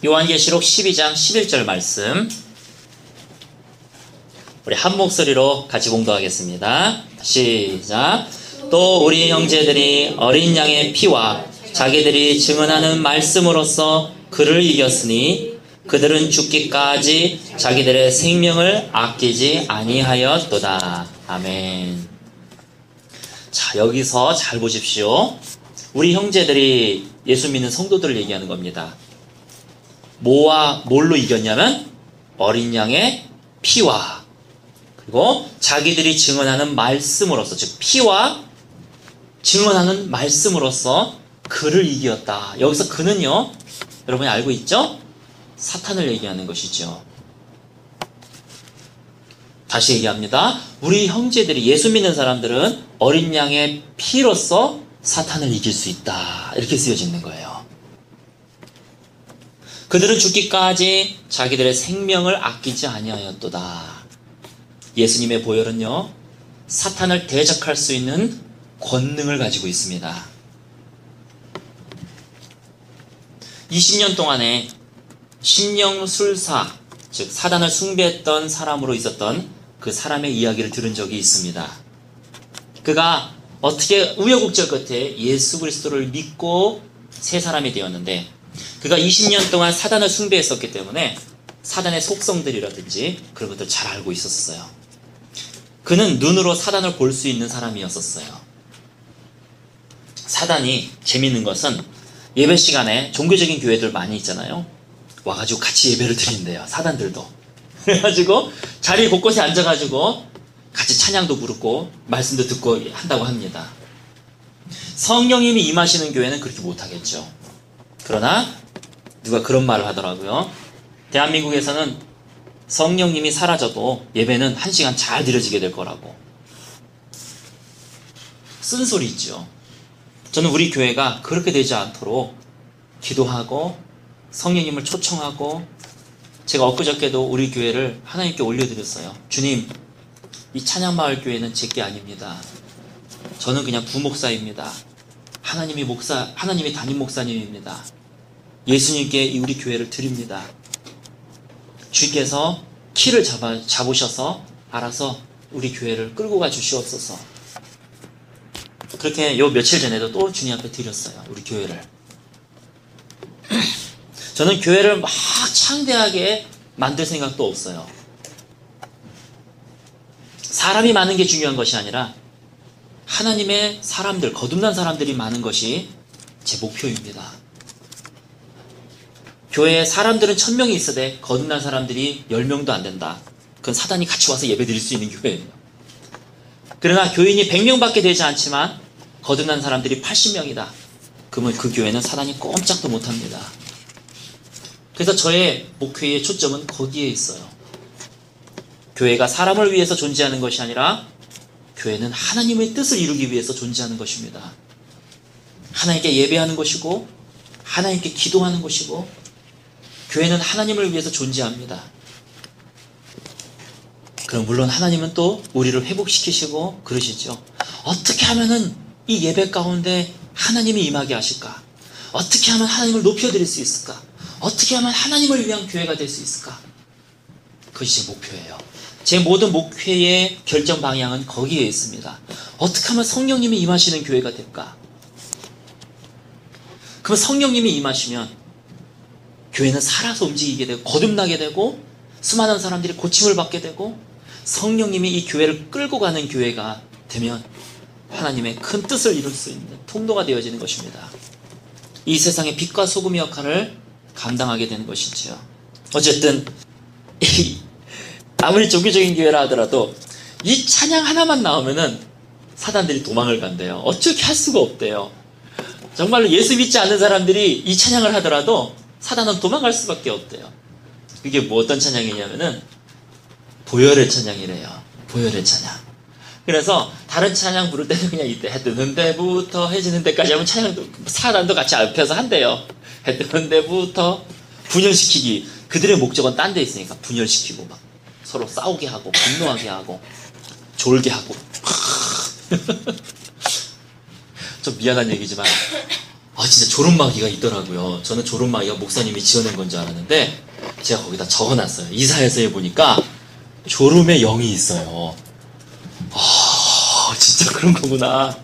요한계시록 12장 11절 말씀 우리 한 목소리로 같이 공독하겠습니다. 시작. 또 우리 형제들이 어린 양의 피와 자기들이 증언하는 말씀으로써 그를 이겼으니 그들은 죽기까지 자기들의 생명을 아끼지 아니하였도다. 아멘. 자, 여기서 잘 보십시오. 우리 형제들이 예수 믿는 성도들을 얘기하는 겁니다. 뭘로 이겼냐면 어린 양의 피와 그리고 자기들이 증언하는 말씀으로써, 즉 피와 증언하는 말씀으로써 그를 이겼다. 여기서 그는요, 여러분이 알고 있죠? 사탄을 얘기하는 것이죠. 다시 얘기합니다. 우리 형제들이, 예수 믿는 사람들은 어린 양의 피로써 사탄을 이길 수 있다. 이렇게 쓰여져 있는 거예요. 그들은 죽기까지 자기들의 생명을 아끼지 아니하였도다. 예수님의 보혈은요, 사탄을 대적할 수 있는 권능을 가지고 있습니다. 20년 동안에 심령술사, 즉 사단을 숭배했던 사람으로 있었던 그 사람의 이야기를 들은 적이 있습니다. 그가 어떻게 우여곡절 끝에 예수 그리스도를 믿고 새 사람이 되었는데, 그가 20년 동안 사단을 숭배했었기 때문에 사단의 속성들이라든지 그런 것들 잘 알고 있었어요. 그는 눈으로 사단을 볼 수 있는 사람이었었어요. 사단이 재밌는 것은 예배 시간에 종교적인 교회들 많이 있잖아요. 와가지고 같이 예배를 드린대요. 사단들도. 그래가지고 자리 곳곳에 앉아가지고 같이 찬양도 부르고 말씀도 듣고 한다고 합니다. 성령님이 임하시는 교회는 그렇게 못하겠죠. 그러나 누가 그런 말을 하더라고요. 대한민국에서는 성령님이 사라져도 예배는 1시간 잘 드려지게 될 거라고. 쓴소리 있죠. 저는 우리 교회가 그렇게 되지 않도록 기도하고 성령님을 초청하고, 제가 엊그저께도 우리 교회를 하나님께 올려드렸어요. 주님, 이 찬양마을교회는 제게 아닙니다. 저는 그냥 부목사입니다. 하나님이 담임 목사님입니다. 예수님께 우리 교회를 드립니다. 주께서 키를 잡으셔서 알아서 우리 교회를 끌고 가 주시옵소서. 그렇게 요 며칠 전에도 또 주님 앞에 드렸어요. 우리 교회를. 저는 교회를 막 창대하게 만들 생각도 없어요. 사람이 많은 게 중요한 것이 아니라 하나님의 사람들, 거듭난 사람들이 많은 것이 제 목표입니다. 교회에 사람들은 1000명이 있어도 거듭난 사람들이 10명도 안 된다. 그건 사단이 같이 와서 예배 드릴 수 있는 교회예요. 그러나 교인이 100명밖에 되지 않지만 거듭난 사람들이 80명이다. 그러면 그 교회는 사단이 꼼짝도 못합니다. 그래서 저의 목회의 초점은 거기에 있어요. 교회가 사람을 위해서 존재하는 것이 아니라 교회는 하나님의 뜻을 이루기 위해서 존재하는 것입니다. 하나님께 예배하는 것이고 하나님께 기도하는 것이고, 교회는 하나님을 위해서 존재합니다. 그럼 물론 하나님은 또 우리를 회복시키시고 그러시죠. 어떻게 하면은 이 예배 가운데 하나님이 임하게 하실까? 어떻게 하면 하나님을 높여드릴 수 있을까? 어떻게 하면 하나님을 위한 교회가 될 수 있을까? 그것이 제 목표예요. 제 모든 목회의 결정 방향은 거기에 있습니다. 어떻게 하면 성령님이 임하시는 교회가 될까? 그럼 성령님이 임하시면 교회는 살아서 움직이게 되고 거듭나게 되고 수많은 사람들이 고침을 받게 되고, 성령님이 이 교회를 끌고 가는 교회가 되면 하나님의 큰 뜻을 이룰 수 있는 통로가 되어지는 것입니다. 이 세상의 빛과 소금의 역할을 감당하게 되는 것이지요. 어쨌든 아무리 종교적인 교회라 하더라도 이 찬양 하나만 나오면은 사단들이 도망을 간대요. 어떻게 할 수가 없대요. 정말로 예수 믿지 않는 사람들이 이 찬양을 하더라도 사단은 도망갈 수밖에 없대요. 그게 뭐 어떤 찬양이냐면은 보혈의 찬양이래요. 보혈의 찬양. 그래서 다른 찬양 부를 때는 그냥 이때 해 뜨는 데부터 해지는 데까지 하면 찬양도 사단도 같이 앞에서 한대요. 해 뜨는 데부터 분열시키기. 그들의 목적은 딴 데 있으니까 분열시키고 막 서로 싸우게 하고 분노하게 하고 졸게 하고. 좀 미안한 얘기지만 진짜 조론마귀가 있더라고요. 저는 조론마귀가 목사님이 지어낸 건 줄 알았는데 제가 거기다 적어놨어요. 이사야서에 보니까 졸음의 영이 있어요. 진짜 그런 거구나.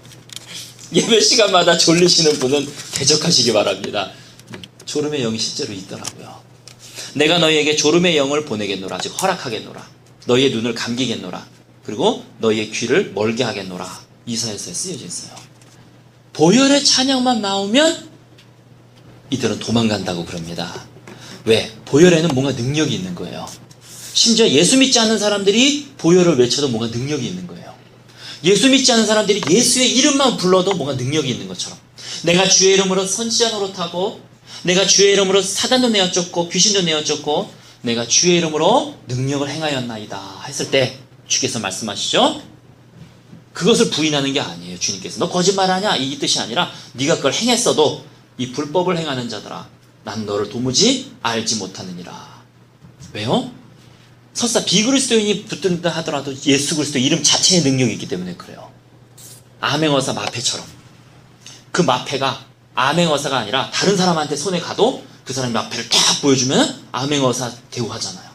예배 시간마다 졸리시는 분은 대적하시기 바랍니다. 졸음의 영이 실제로 있더라고요. 내가 너희에게 졸음의 영을 보내겠노라. 즉 허락하겠노라. 너희의 눈을 감기겠노라. 그리고 너희의 귀를 멀게 하겠노라. 이사야서에 쓰여져 있어요. 보혈의 찬양만 나오면 이들은 도망간다고 그럽니다. 왜? 보혈에는 뭔가 능력이 있는 거예요. 심지어 예수 믿지 않는 사람들이 보혈을 외쳐도 뭔가 능력이 있는 거예요. 예수 믿지 않는 사람들이 예수의 이름만 불러도 뭔가 능력이 있는 것처럼, 내가 주의 이름으로 선지자 노릇하고, 내가 주의 이름으로 사단도 내어 쫓고 귀신도 내어 쫓고 내가 주의 이름으로 능력을 행하였나이다 했을 때 주께서 말씀하시죠. 그것을 부인하는 게 아니에요. 주님께서 너 거짓말하냐 이 뜻이 아니라 네가 그걸 행했어도 이 불법을 행하는 자들아 난 너를 도무지 알지 못하느니라. 왜요? 설사 비그리스도인이 붙든다 하더라도 예수 그리스도 이름 자체의 능력이 있기 때문에 그래요. 암행어사 마패처럼 그 마패가 암행어사가 아니라 다른 사람한테 손에 가도 그 사람이 마패를 딱 보여주면 암행어사 대우하잖아요.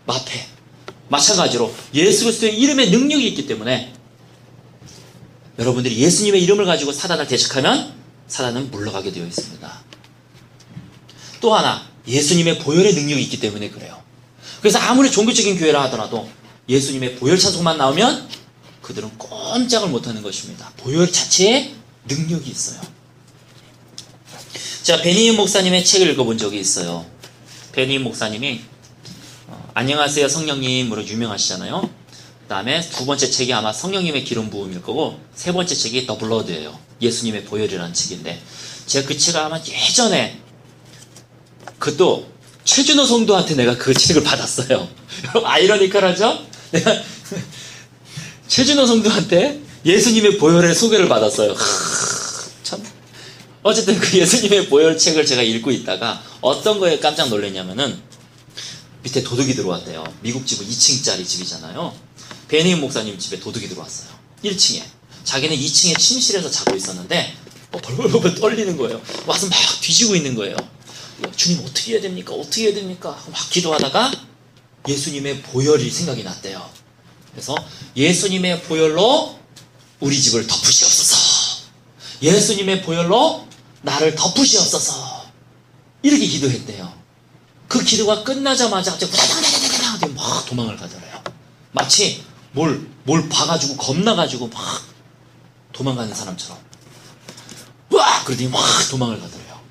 마패. 마찬가지로 예수 그리스도의 이름에 능력이 있기 때문에 여러분들이 예수님의 이름을 가지고 사단을 대적하면 사단은 물러가게 되어 있습니다. 또 하나 예수님의 보혈의 능력이 있기 때문에 그래요. 그래서 아무리 종교적인 교회라 하더라도 예수님의 보혈 찬송만 나오면 그들은 꼼짝을 못하는 것입니다. 보혈 자체에 능력이 있어요. 자, 베니힌 목사님의 책을 읽어본 적이 있어요. 베니힌 목사님이 안녕하세요 성령님으로 유명하시잖아요. 그 다음에 두 번째 책이 아마 성령님의 기름 부음일 거고 세 번째 책이 더 블러드예요. 예수님의 보혈이라는 책인데 제가 그 책을 아마 예전에 그것도 최준호 성도한테 내가 그 책을 받았어요. 아이러니컬하죠? 내가 최준호 성도한테 예수님의 보혈의 소개를 받았어요. 참. 어쨌든 그 예수님의 보혈 책을 제가 읽고 있다가 어떤 거에 깜짝 놀랐냐면은 밑에 도둑이 들어왔대요. 미국 집은 2층짜리 집이잖아요. 베니힌 목사님 집에 도둑이 들어왔어요. 1층에. 자기는 2층에 침실에서 자고 있었는데 벌벌벌 떨리는 거예요. 와서 막 뒤지고 있는 거예요. 주님 어떻게 해야 됩니까? 어떻게 해야 됩니까? 막 기도하다가 예수님의 보혈이 생각이 났대요. 그래서 예수님의 보혈로 우리 집을 덮으시옵소서. 예수님의 보혈로 나를 덮으시옵소서. 이렇게 기도했대요. 그 기도가 끝나자마자 갑자기 후다닥다닥다닥 막 도망을 가더래요. 마치 뭘 봐가지고 겁나가지고 막 도망가는 사람처럼. 와! 그러더니 막 도망을 가더래요.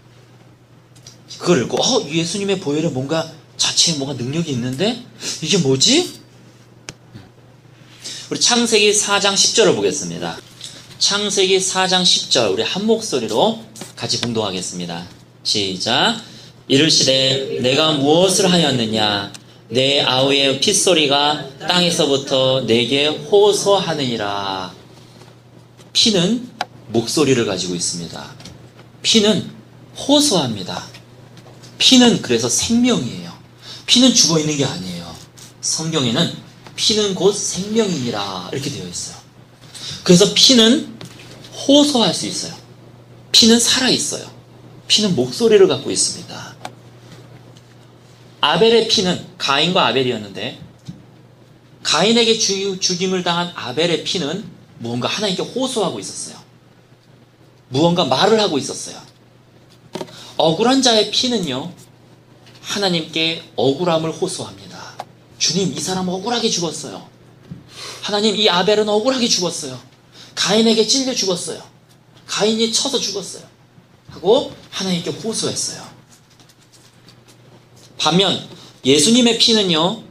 그걸 읽고 예수님의 보혈에 뭔가 자체에 뭔가 능력이 있는데 이게 뭐지? 우리 창세기 4장 10절을 보겠습니다. 창세기 4장 10절 우리 한 목소리로 같이 봉독하겠습니다. 시작. 이르시되 내가 무엇을 하였느냐 내 아우의 핏소리가 땅에서부터 내게 호소하느니라. 피는 목소리를 가지고 있습니다. 피는 호소합니다. 피는 그래서 생명이에요. 피는 죽어있는 게 아니에요. 성경에는 피는 곧 생명이니라 이렇게 되어 있어요. 그래서 피는 호소할 수 있어요. 피는 살아있어요. 피는 목소리를 갖고 있습니다. 아벨의 피는 가인과 아벨이었는데 가인에게 죽임을 당한 아벨의 피는 무언가 하나님께 호소하고 있었어요. 무언가 말을 하고 있었어요. 억울한 자의 피는요 하나님께 억울함을 호소합니다. 주님 이 사람 억울하게 죽었어요. 하나님 이 아벨은 억울하게 죽었어요. 가인에게 찔려 죽었어요. 가인이 쳐서 죽었어요. 하고 하나님께 호소했어요. 반면 예수님의 피는요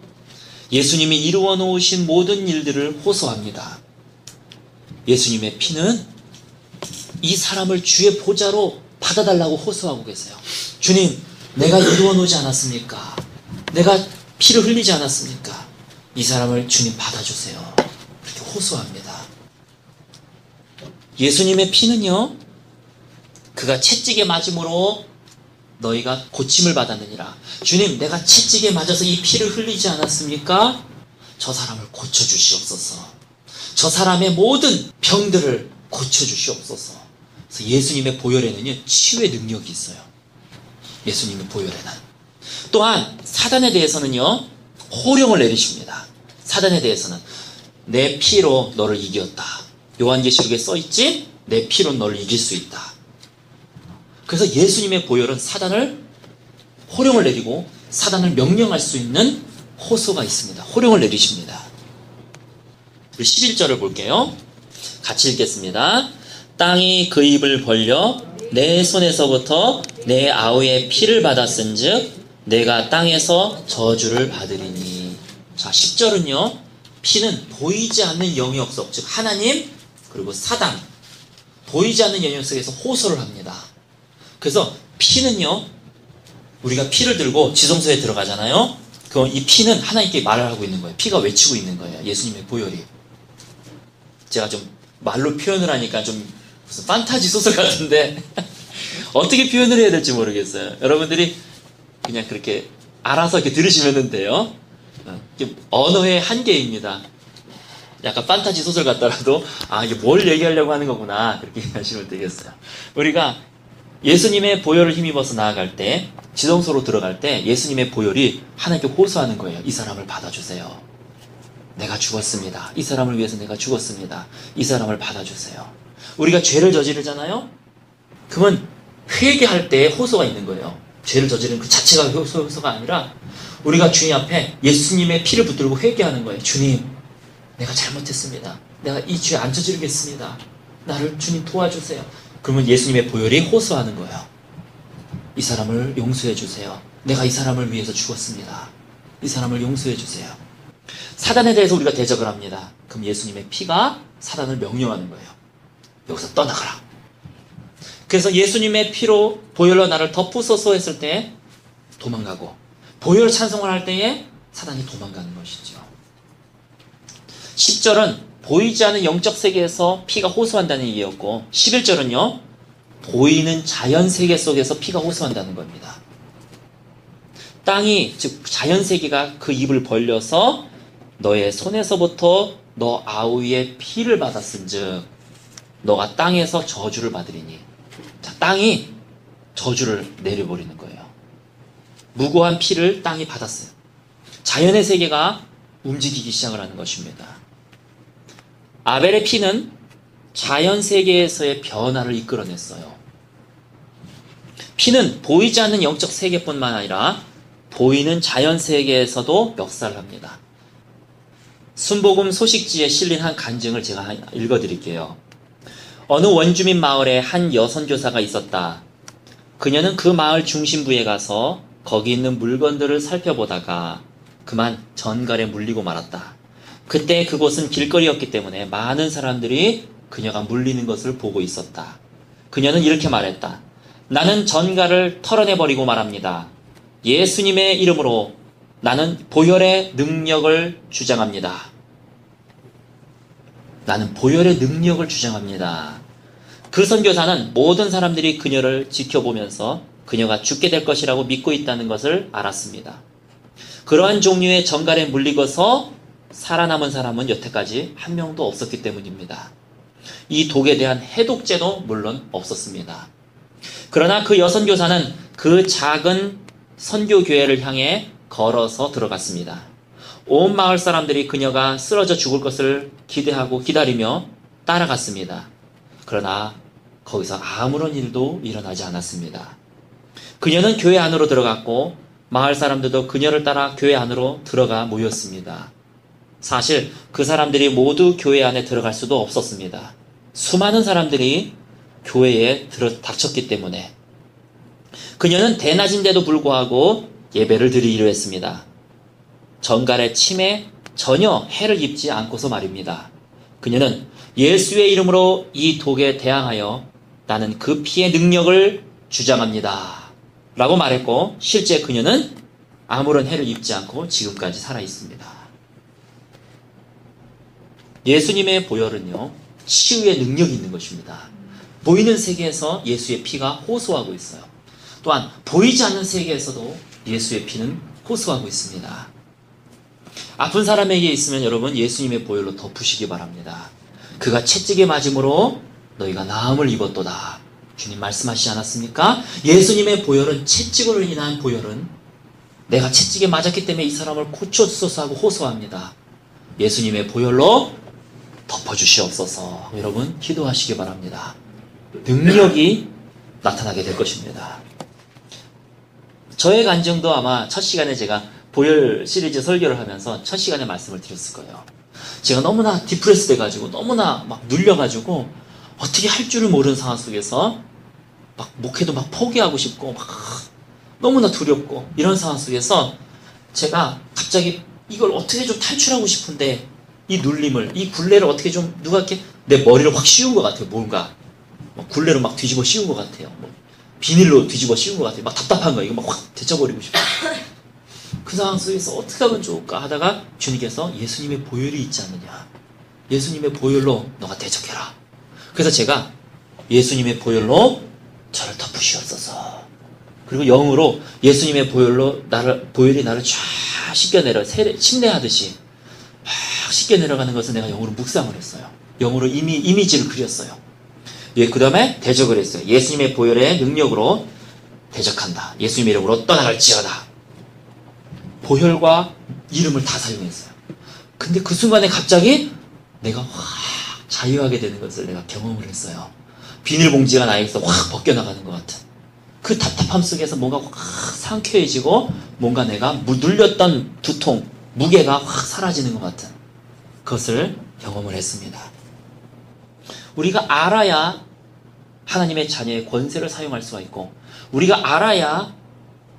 예수님이 이루어 놓으신 모든 일들을 호소합니다. 예수님의 피는 이 사람을 주의 보좌로 받아달라고 호소하고 계세요. 주님 내가 이루어 놓지 않았습니까? 내가 피를 흘리지 않았습니까? 이 사람을 주님 받아주세요. 그렇게 호소합니다. 예수님의 피는요 그가 채찍에 맞음으로 너희가 고침을 받았느니라. 주님 내가 채찍에 맞아서 이 피를 흘리지 않았습니까? 저 사람을 고쳐주시옵소서. 저 사람의 모든 병들을 고쳐주시옵소서. 그래서 예수님의 보혈에는요, 치유의 능력이 있어요. 예수님의 보혈에는. 또한 사단에 대해서는요, 호령을 내리십니다. 사단에 대해서는 내 피로 너를 이겼다. 요한계시록에 써있지? 내 피로 너를 이길 수 있다. 그래서 예수님의 보혈은 사단을 호령을 내리고 사단을 명령할 수 있는 호소가 있습니다. 호령을 내리십니다. 11절을 볼게요. 같이 읽겠습니다. 땅이 그 입을 벌려 내 손에서부터 내 아우의 피를 받았은즉 내가 땅에서 저주를 받으리니. 자, 10절은요. 피는 보이지 않는 영역석, 즉 하나님 그리고 사단, 보이지 않는 영역석에서 호소를 합니다. 그래서 피는요, 우리가 피를 들고 지성소에 들어가잖아요. 그럼 이 피는 하나님께 말을 하고 있는 거예요. 피가 외치고 있는 거예요. 예수님의 보혈이. 제가 좀 말로 표현을 하니까 좀 무슨 판타지 소설 같은데 어떻게 표현을 해야 될지 모르겠어요. 여러분들이 그냥 그렇게 알아서 이렇게 들으시면 돼요. 언어의 한계입니다. 약간 판타지 소설 같더라도 이게 뭘 얘기하려고 하는 거구나 그렇게 하시면 되겠어요. 우리가 예수님의 보혈을 힘입어서 나아갈 때, 지성소로 들어갈 때 예수님의 보혈이 하나님께 호소하는 거예요. 이 사람을 받아주세요. 내가 죽었습니다. 이 사람을 위해서 내가 죽었습니다. 이 사람을 받아주세요. 우리가 죄를 저지르잖아요. 그러면 회개할 때 호소가 있는 거예요. 죄를 저지르는 그 자체가 호소가 아니라 우리가 주님 앞에 예수님의 피를 붙들고 회개하는 거예요. 주님, 내가 잘못했습니다. 내가 이 죄 안 저지르겠습니다. 나를 주님 도와주세요. 그러면 예수님의 보혈이 호소하는 거예요. 이 사람을 용서해 주세요. 내가 이 사람을 위해서 죽었습니다. 이 사람을 용서해 주세요. 사단에 대해서 우리가 대적을 합니다. 그럼 예수님의 피가 사단을 명령하는 거예요. 여기서 떠나가라. 그래서 예수님의 피로 보혈로 나를 덮으소서 했을 때 도망가고, 보혈 찬송을 할 때에 사단이 도망가는 것이죠. 10절은 보이지 않는 영적 세계에서 피가 호소한다는 얘기였고, 11절은요, 보이는 자연 세계 속에서 피가 호소한다는 겁니다. 땅이, 즉 자연 세계가 그 입을 벌려서 너의 손에서부터 너 아우의 피를 받았은즉 너가 땅에서 저주를 받으리니. 자, 땅이 저주를 내려버리는 거예요. 무고한 피를 땅이 받았어요. 자연의 세계가 움직이기 시작을 하는 것입니다. 아벨의 피는 자연 세계에서의 변화를 이끌어냈어요. 피는 보이지 않는 영적 세계뿐만 아니라 보이는 자연 세계에서도 역사를 합니다. 순복음 소식지에 실린 한 간증을 제가 읽어드릴게요. 어느 원주민 마을에 한 여선교사가 있었다. 그녀는 그 마을 중심부에 가서 거기 있는 물건들을 살펴보다가 그만 전갈에 물리고 말았다. 그때 그곳은 길거리였기 때문에 많은 사람들이 그녀가 물리는 것을 보고 있었다. 그녀는 이렇게 말했다. 나는 전갈을 털어내버리고 말합니다. 예수님의 이름으로 나는 보혈의 능력을 주장합니다. 나는 보혈의 능력을 주장합니다. 그 선교사는 모든 사람들이 그녀를 지켜보면서 그녀가 죽게 될 것이라고 믿고 있다는 것을 알았습니다. 그러한 종류의 전갈에 물리고서 살아남은 사람은 여태까지 한 명도 없었기 때문입니다. 이 독에 대한 해독제도 물론 없었습니다. 그러나 그 여선교사는 그 작은 선교교회를 향해 걸어서 들어갔습니다. 온 마을 사람들이 그녀가 쓰러져 죽을 것을 기대하고 기다리며 따라갔습니다. 그러나 거기서 아무런 일도 일어나지 않았습니다. 그녀는 교회 안으로 들어갔고 마을 사람들도 그녀를 따라 교회 안으로 들어가 모였습니다. 사실 그 사람들이 모두 교회 안에 들어갈 수도 없었습니다. 수많은 사람들이 교회에 닥쳤기 때문에. 그녀는 대낮인데도 불구하고 예배를 드리기로 했습니다. 전갈의 침에 전혀 해를 입지 않고서 말입니다. 그녀는 예수의 이름으로 이 독에 대항하여 나는 그 피의 능력을 주장합니다. 라고 말했고, 실제 그녀는 아무런 해를 입지 않고 지금까지 살아 있습니다. 예수님의 보혈은요, 치유의 능력이 있는 것입니다. 보이는 세계에서 예수의 피가 호소하고 있어요. 또한 보이지 않는 세계에서도 예수의 피는 호소하고 있습니다. 아픈 사람에게 있으면 여러분 예수님의 보혈로 덮으시기 바랍니다. 그가 채찍에 맞음으로 너희가 나음을 입었도다. 주님 말씀하시지 않았습니까? 예수님의 보혈은 채찍으로 인한 보혈은 내가 채찍에 맞았기 때문에 이 사람을 고쳐주소서 하고 호소합니다. 예수님의 보혈로 덮어주시옵소서. 여러분 기도하시기 바랍니다. 능력이 나타나게 될 것입니다. 저의 간증도 아마 첫 시간에 제가 보혈 시리즈 설교를 하면서 첫 시간에 말씀을 드렸을 거예요. 제가 너무나 디프레스 돼가지고 너무나 막 눌려가지고 어떻게 할 줄을 모르는 상황 속에서 막 목회도 막 포기하고 싶고 막 너무나 두렵고 이런 상황 속에서 제가 갑자기 이걸 어떻게 좀 탈출하고 싶은데 이 눌림을, 이 굴레를 어떻게 좀 누가 이렇게 내 머리를 확 씌운 것 같아요. 뭔가 굴레로 막 뒤집어 씌운 것 같아요. 비닐로 뒤집어 씌운 것 같아요. 막 답답한 거예요. 이거 막 확 데쳐버리고 싶어요. 그 상황 속에서 어떻게 하면 좋을까 하다가 주님께서 예수님의 보혈이 있지 않느냐. 예수님의 보혈로 너가 대적해라. 그래서 제가 예수님의 보혈로 저를 덮으시옵소서. 그리고 영으로 예수님의 보혈로 보혈이 나를 쫙 씻겨내려 침례하듯이 막 씻겨내려가는 것을 내가 영으로 묵상을 했어요. 영으로 이미지를 그렸어요. 예, 그 다음에 대적을 했어요. 예수님의 보혈의 능력으로 대적한다. 예수님 이름으로 떠나갈지어다. 보혈과 이름을 다 사용했어요. 근데 그 순간에 갑자기 내가 확 자유하게 되는 것을 내가 경험을 했어요. 비닐봉지가 나에게서 확 벗겨나가는 것 같은 그 답답함 속에서 뭔가 확 상쾌해지고 뭔가 내가 눌렸던 두통, 무게가 확 사라지는 것 같은 그것을 경험을 했습니다. 우리가 알아야 하나님의 자녀의 권세를 사용할 수가 있고 우리가 알아야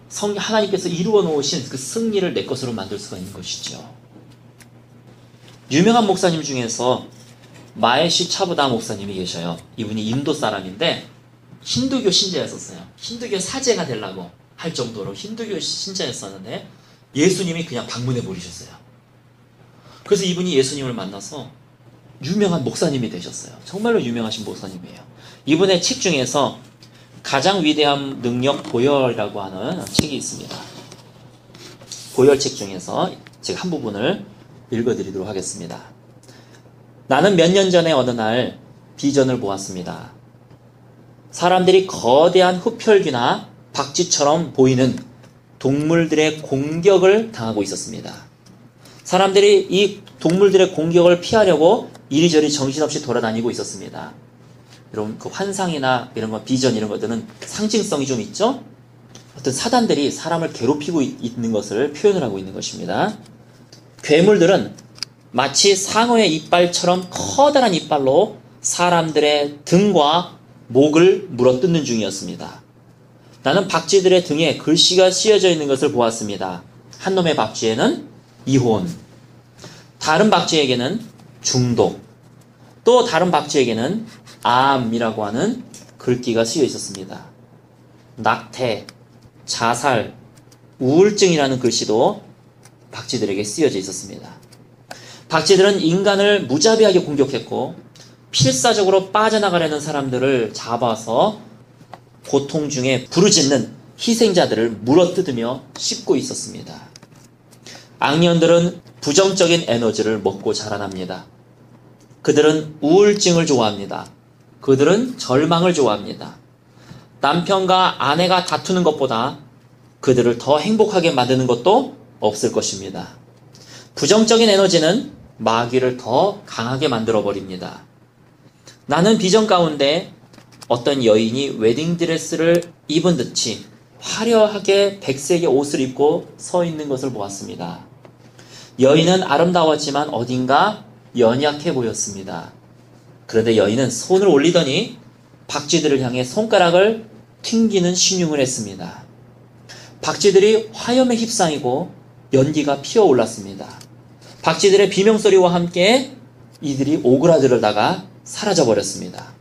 하나님께서 이루어 놓으신 그 승리를 내 것으로 만들 수가 있는 것이죠. 유명한 목사님 중에서 마에시 차부다 목사님이 계셔요. 이분이 인도 사람인데 힌두교 신자였었어요. 힌두교 사제가 되려고 할 정도로 힌두교 신자였었는데 예수님이 그냥 방문해 버리셨어요. 그래서 이분이 예수님을 만나서 유명한 목사님이 되셨어요. 정말로 유명하신 목사님이에요. 이분의 책 중에서 가장 위대한 능력 보혈이라고 하는 책이 있습니다. 보혈책 중에서 제가 한 부분을 읽어드리도록 하겠습니다. 나는 몇 년 전에 어느 날 비전을 보았습니다. 사람들이 거대한 흡혈귀나 박쥐처럼 보이는 동물들의 공격을 당하고 있었습니다. 사람들이 이 동물들의 공격을 피하려고 이리저리 정신없이 돌아다니고 있었습니다. 여러분 그 환상이나 이런 거 비전 이런 것들은 상징성이 좀 있죠? 어떤 사단들이 사람을 괴롭히고 있는 것을 표현을 하고 있는 것입니다. 괴물들은 마치 상어의 이빨처럼 커다란 이빨로 사람들의 등과 목을 물어뜯는 중이었습니다. 나는 박쥐들의 등에 글씨가 씌어져 있는 것을 보았습니다. 한 놈의 박쥐에는 이혼, 다른 박쥐에게는 중독, 또 다른 박쥐에게는 암이라고 하는 글귀가 쓰여 있었습니다. 낙태, 자살, 우울증이라는 글씨도 박쥐들에게 쓰여져 있었습니다. 박쥐들은 인간을 무자비하게 공격했고 필사적으로 빠져나가려는 사람들을 잡아서 고통 중에 부르짖는 희생자들을 물어뜯으며 씹고 있었습니다. 악년들은 부정적인 에너지를 먹고 자라납니다. 그들은 우울증을 좋아합니다. 그들은 절망을 좋아합니다. 남편과 아내가 다투는 것보다 그들을 더 행복하게 만드는 것도 없을 것입니다. 부정적인 에너지는 마귀를 더 강하게 만들어버립니다. 나는 비전 가운데 어떤 여인이 웨딩드레스를 입은 듯이 화려하게 백색의 옷을 입고 서 있는 것을 보았습니다. 여인은 아름다웠지만 어딘가 연약해 보였습니다. 그런데 여인은 손을 올리더니 박쥐들을 향해 손가락을 튕기는 신용을 했습니다. 박쥐들이 화염에 휩싸이고 연기가 피어올랐습니다. 박쥐들의 비명소리와 함께 이들이 오그라들다가 사라져버렸습니다.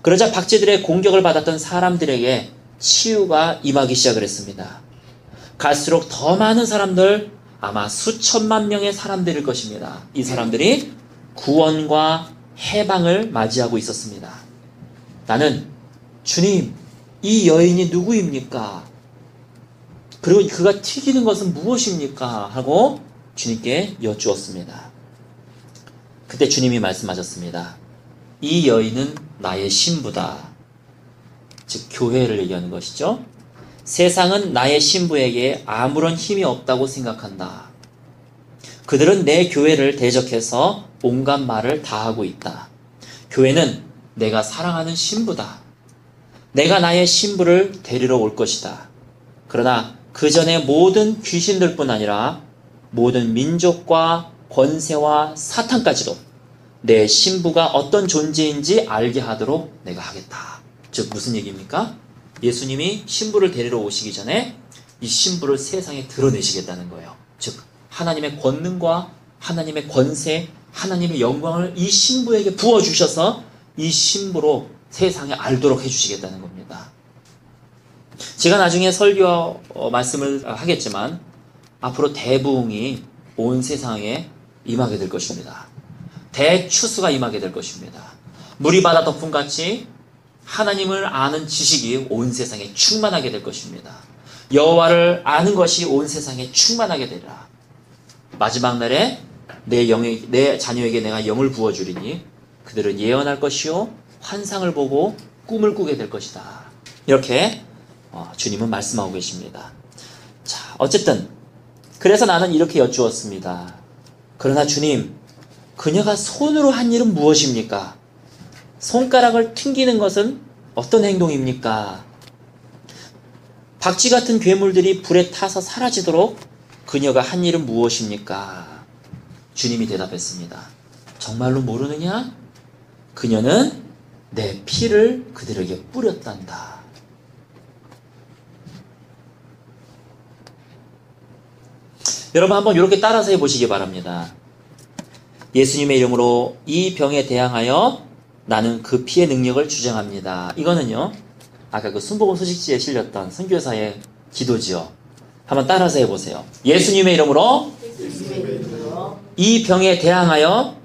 그러자 박쥐들의 공격을 받았던 사람들에게 치유가 임하기 시작을 했습니다. 갈수록 더 많은 사람들, 아마 수천만 명의 사람들일 것입니다. 이 사람들이 구원과 해방을 맞이하고 있었습니다. 나는 주님, 이 여인이 누구입니까? 그리고 그가 튀기는 것은 무엇입니까? 하고 주님께 여쭈었습니다. 그때 주님이 말씀하셨습니다. 이 여인은 나의 신부다. 즉 교회를 얘기하는 것이죠. 세상은 나의 신부에게 아무런 힘이 없다고 생각한다. 그들은 내 교회를 대적해서 온갖 말을 다 하고 있다. 교회는 내가 사랑하는 신부다. 내가 나의 신부를 데리러 올 것이다. 그러나 그 전에 모든 귀신들뿐 아니라 모든 민족과 권세와 사탄까지도 내 신부가 어떤 존재인지 알게 하도록 내가 하겠다. 즉 무슨 얘기입니까? 예수님이 신부를 데리러 오시기 전에 이 신부를 세상에 드러내시겠다는 거예요. 즉 하나님의 권능과 하나님의 권세, 하나님의 영광을 이 신부에게 부어주셔서 이 신부로 세상에 알도록 해주시겠다는 겁니다. 제가 나중에 설교 말씀을 하겠지만 앞으로 대부흥이 온 세상에 임하게 될 것입니다. 대추수가 임하게 될 것입니다. 물이 바다 덮음같이 하나님을 아는 지식이 온 세상에 충만하게 될 것입니다. 여호와를 아는 것이 온 세상에 충만하게 되리라. 마지막 날에 내 자녀에게 내가 영을 부어주리니 그들은 예언할 것이요 환상을 보고 꿈을 꾸게 될 것이다. 이렇게 주님은 말씀하고 계십니다. 자, 어쨌든 그래서 나는 이렇게 여쭈었습니다. 그러나 주님, 그녀가 손으로 한 일은 무엇입니까? 손가락을 튕기는 것은 어떤 행동입니까? 박쥐 같은 괴물들이 불에 타서 사라지도록 그녀가 한 일은 무엇입니까? 주님이 대답했습니다. 정말로 모르느냐? 그녀는 내 피를 그들에게 뿌렸단다. 여러분 한번 이렇게 따라서 해보시기 바랍니다. 예수님의 이름으로 이 병에 대항하여 나는 그 피의 능력을 주장합니다. 이거는요, 아까 그 순복음 소식지에 실렸던 선교사의 기도지요. 한번 따라서 해보세요. 예수님의 이름으로 이 병에 대항하여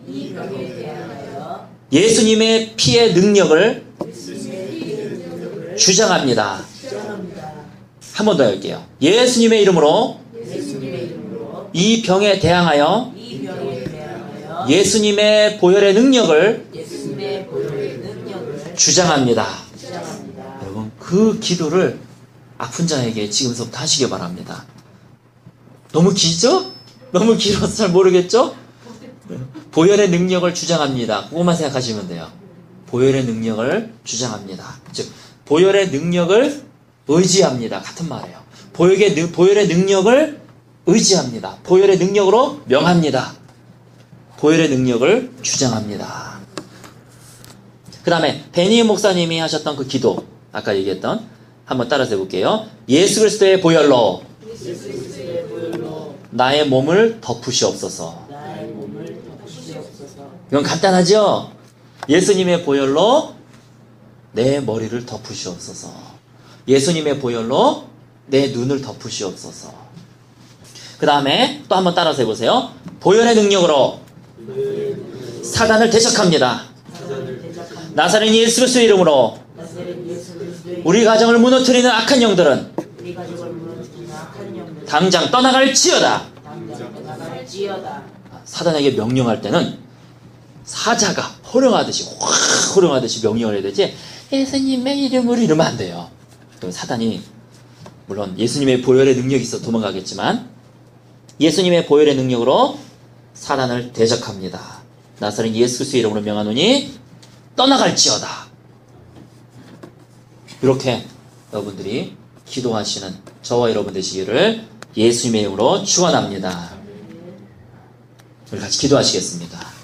예수님의 피의 능력을 주장합니다. 한 번 더 할게요. 예수님의 이름으로 이 병에 대항하여 예수님의 보혈의 능력을 주장합니다. 여러분 그 기도를 아픈 자에게 지금부터 하시기 바랍니다. 너무 길죠? 너무 길어서 잘 모르겠죠? 보혈의 능력을 주장합니다. 그것만 생각하시면 돼요. 보혈의 능력을 주장합니다. 즉 보혈의 능력을 의지합니다. 같은 말이에요. 보혈의 능력을 의지합니다. 보혈의 능력으로 명합니다. 보혈의 능력을 주장합니다. 그 다음에 베니 목사님이 하셨던 그 기도, 아까 얘기했던, 한번 따라서 해볼게요. 예수 그리스도의 보혈로 나의 몸을 덮으시옵소서. 이건 간단하죠? 예수님의 보혈로 내 머리를 덮으시옵소서. 예수님의 보혈로 내 눈을 덮으시옵소서. 그 다음에 또 한번 따라서 해보세요. 보혈의 능력으로 사단을 대적합니다. 나사렛 예수 그리스도의 이름으로 우리 가정을 무너뜨리는 악한 영들은 당장 떠나갈지어다. 사단에게 명령할 때는 사자가 호령하듯이 명령을 해야 되지, 예수님의 이름으로 이러면 안 돼요. 그럼 사단이 물론 예수님의 보혈의 능력이 있어 도망가겠지만 예수님의 보혈의 능력으로 사단을 대적합니다. 나사렛 예수 그리스도의 이름으로 명하노니 떠나갈지어다. 이렇게 여러분들이 기도하시는 저와 여러분 되시기를 예수님의 이름으로 축원합니다. 우리 같이 기도하시겠습니다.